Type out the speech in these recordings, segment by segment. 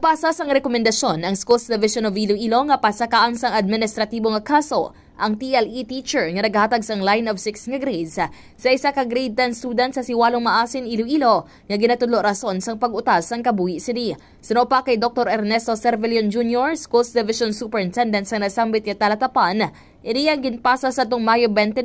Nagpasa sang rekomendasyon ang Schools Division of Iloilo nga pasakaan sang administratibo nga kaso ang TLE teacher nga naghatag sang line of 6 nga grades sa isa ka grade 10 student sa Siwalong Maasin, Iloilo nga ginatudlo rason sang pag-utas sang kabuhi sini. Sinopa kay Dr. Ernesto Cervellon Jr., Schools Division Superintendent sa nasambit nga talatapan, iniyang ginpasa sa tong Mayo 29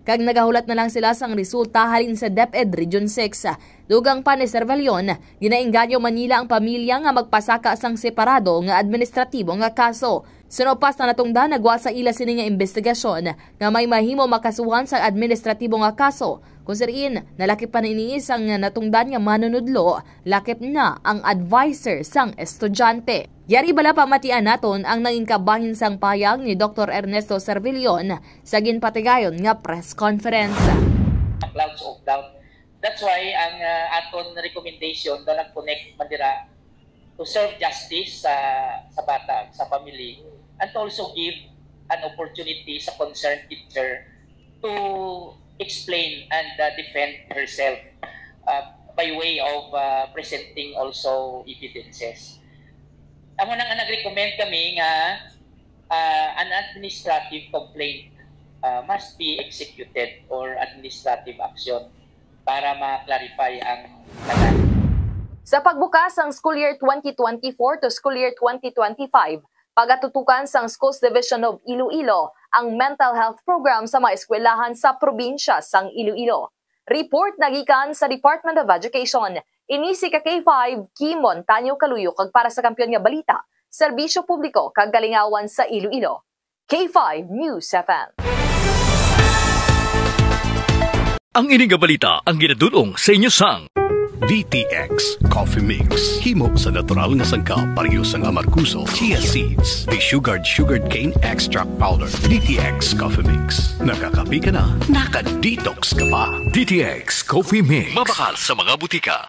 kag nagahulat na lang sila sang resulta halin sa DepEd Region 6. Dugang pa ni Cervellon, ginaengganyo Manila ang pamilya nga magpasaka sang separado nga administratibo nga kaso. Sinopas na natungda nagwa sa ila sini nga investigasyon nga may mahimo makasuhan sa administratibo nga kaso. Kung sariin, nalakip pa na iniis ang natungdan nga manunudlo, lakip na ang advisor sang estudyante. Yari bala pamatian naton ang naging kabahin sang payag ni Dr. Ernesto Cervellon sa ginpatigayon nga press conference. Clouds of doubt. That's why ang aton recommendation na nag-connect mandira to serve justice sa bata, sa family, and to also give an opportunity sa concerned teacher to explain and defend herself by way of presenting also evidences. Amo nang nag-recommend kami nga an administrative complaint must be executed or administrative action para ma-clarify ang kanan. Sa pagbukas ng school year 2024 to school year 2025, pagatutukan sang Schools Division of Iloilo ang mental health program sa mga eskwelahan sa probinsya sang Iloilo. Report nagikan sa Department of Education. Inisi ka K5 Kimon Tanyo Kaluyo kag para sa kampiyon nga balita, serbisyo publiko kag galingawan sa Iloilo. K5 News FM. Ang ining nga balita ang ginadulong sa inyo sang DTX Coffee Mix. Himo sa natural nga sangkap pareho sang amarkuso, chia seeds, sugared cane extract powder. DTX Coffee Mix. Nakakapi ka na, naka-detox ka pa. DTX Coffee Mix. Mabakal sa mga butika.